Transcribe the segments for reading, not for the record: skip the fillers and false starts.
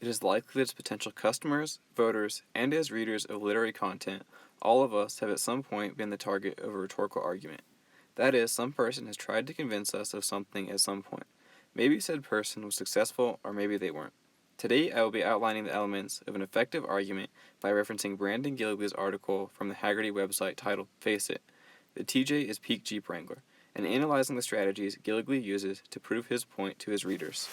it is likely that as potential customers, voters, and as readers of literary content, all of us have at some point been the target of a rhetorical argument. That is, some person has tried to convince us of something at some point. Maybe said person was successful, or maybe they weren't. Today, I will be outlining the elements of an effective argument by referencing Brandon Gilligley's article from the Hagerty website titled Face It, The TJ is Peak Jeep Wrangler, and analyzing the strategies Gilligley uses to prove his point to his readers.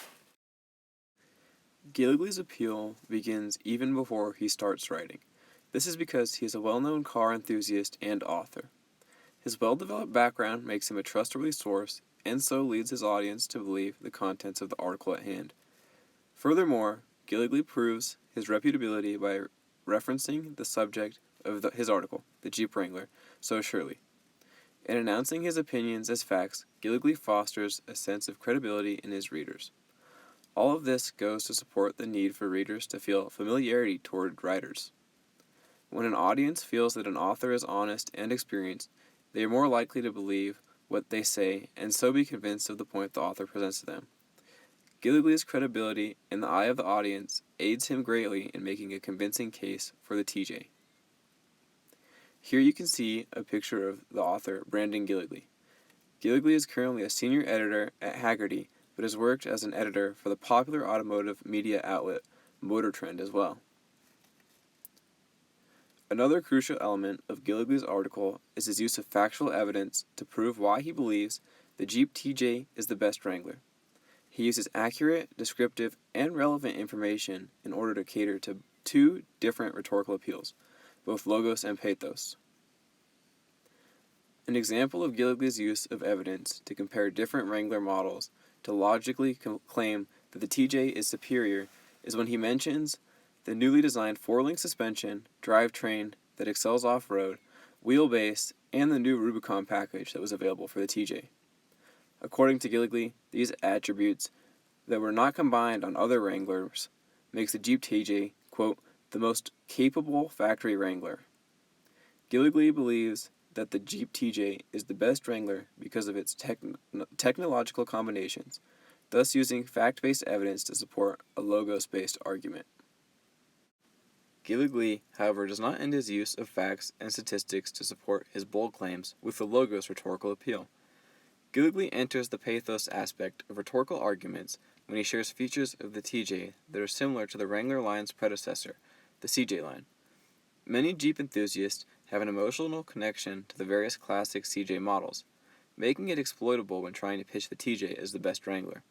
Gilligley's appeal begins even before he starts writing. This is because he is a well-known car enthusiast and author. His well-developed background makes him a trustworthy source, and so leads his audience to believe the contents of the article at hand. Furthermore, Gilligley proves his reputability by referencing the subject of his article, the Jeep Wrangler, so surely. In announcing his opinions as facts, Gilligley fosters a sense of credibility in his readers. All of this goes to support the need for readers to feel familiarity toward writers. When an audience feels that an author is honest and experienced, they are more likely to believe what they say and so be convinced of the point the author presents to them. Gilligley's credibility in the eye of the audience aids him greatly in making a convincing case for the TJ. Here you can see a picture of the author, Brandon Gilligley. Gilligley is currently a senior editor at Hagerty, but has worked as an editor for the popular automotive media outlet Motor Trend as well. Another crucial element of Gilligley's article is his use of factual evidence to prove why he believes the Jeep TJ is the best Wrangler. He uses accurate, descriptive, and relevant information in order to cater to two different rhetorical appeals, both logos and pathos. An example of Gilligley's use of evidence to compare different Wrangler models to logically claim that the TJ is superior is when he mentions the newly designed four-link suspension, drivetrain that excels off-road, wheelbase, and the new Rubicon package that was available for the TJ. According to Gilligley, these attributes that were not combined on other Wranglers makes the Jeep TJ, quote, the most capable factory Wrangler. Gilligley believes that the Jeep TJ is the best Wrangler because of its technological combinations, thus using fact-based evidence to support a logos-based argument. Gilligley, however, does not end his use of facts and statistics to support his bold claims with the logos rhetorical appeal. Gilligley enters the pathos aspect of rhetorical arguments when he shares features of the TJ that are similar to the Wrangler line's predecessor, the CJ line. Many Jeep enthusiasts have an emotional connection to the various classic CJ models, making it exploitable when trying to pitch the TJ as the best Wrangler.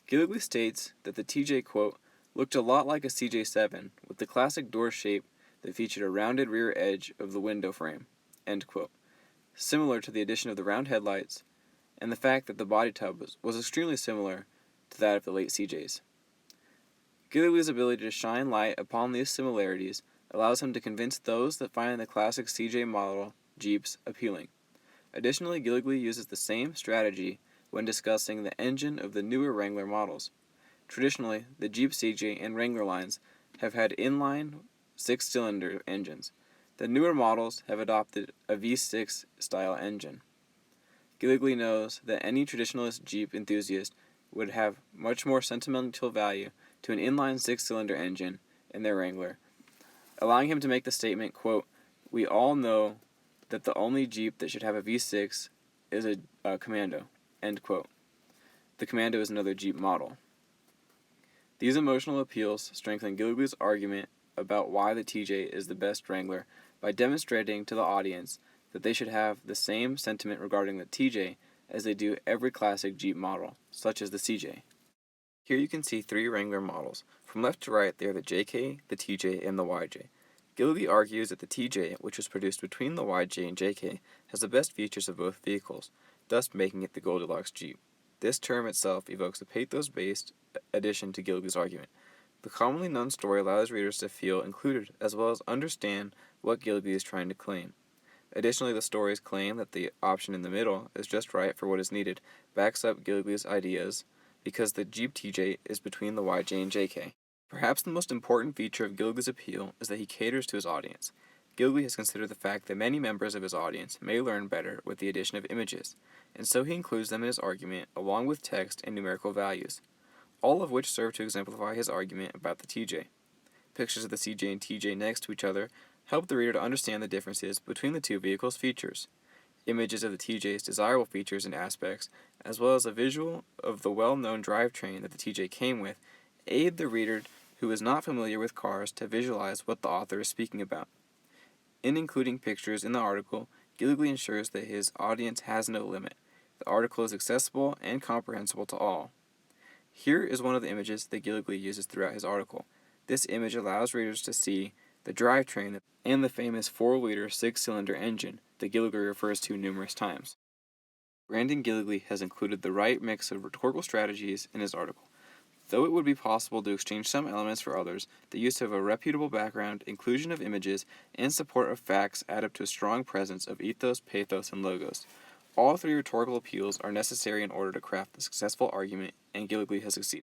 Gilligley states that the TJ, quote, looked a lot like a CJ7 with the classic door shape that featured a rounded rear edge of the window frame, end quote, similar to the addition of the round headlights, and the fact that the body tub was extremely similar to that of the late CJs. Gilligley's ability to shine light upon these similarities allows him to convince those that find the classic CJ model Jeeps appealing. Additionally, Gilligley uses the same strategy when discussing the engine of the newer Wrangler models. Traditionally, the Jeep CJ and Wrangler lines have had inline six-cylinder engines. The newer models have adopted a V6 style engine. Gilligley knows that any traditionalist Jeep enthusiast would have much more sentimental value to an inline six-cylinder engine in their Wrangler, allowing him to make the statement, quote, we all know that the only Jeep that should have a V6 is a Commando, end quote. The Commando is another Jeep model. These emotional appeals strengthen Gilligley's argument about why the TJ is the best Wrangler by demonstrating to the audience that they should have the same sentiment regarding the TJ as they do every classic Jeep model, such as the CJ. Here you can see three Wrangler models. From left to right, they are the JK, the TJ, and the YJ. Gilligley argues that the TJ, which was produced between the YJ and JK, has the best features of both vehicles, thus making it the Goldilocks Jeep. This term itself evokes a pathos-based addition to Gilligley's argument. The commonly known story allows readers to feel included as well as understand what Gilligley is trying to claim. Additionally, the story's claim that the option in the middle is just right for what is needed backs up Gilligley's ideas because the Jeep TJ is between the YJ and JK. Perhaps the most important feature of Gilligley's appeal is that he caters to his audience. Gilligley has considered the fact that many members of his audience may learn better with the addition of images, and so he includes them in his argument along with text and numerical values. all of which serve to exemplify his argument about the TJ. Pictures of the CJ and TJ next to each other help the reader to understand the differences between the two vehicles' features. Images of the TJ's desirable features and aspects, as well as a visual of the well-known drivetrain that the TJ came with, aid the reader who is not familiar with cars to visualize what the author is speaking about. In including pictures in the article, Gilligley ensures that his audience has no limit. The article is accessible and comprehensible to all. Here is one of the images that Gilligley uses throughout his article. This image allows readers to see the drivetrain and the famous 4-liter 6-cylinder engine that Gilligley refers to numerous times. Brandon Gilligley has included the right mix of rhetorical strategies in his article. Though it would be possible to exchange some elements for others, the use of a reputable background, inclusion of images, and support of facts add up to a strong presence of ethos, pathos, and logos. All three rhetorical appeals are necessary in order to craft a successful argument, and Gilligley has succeeded.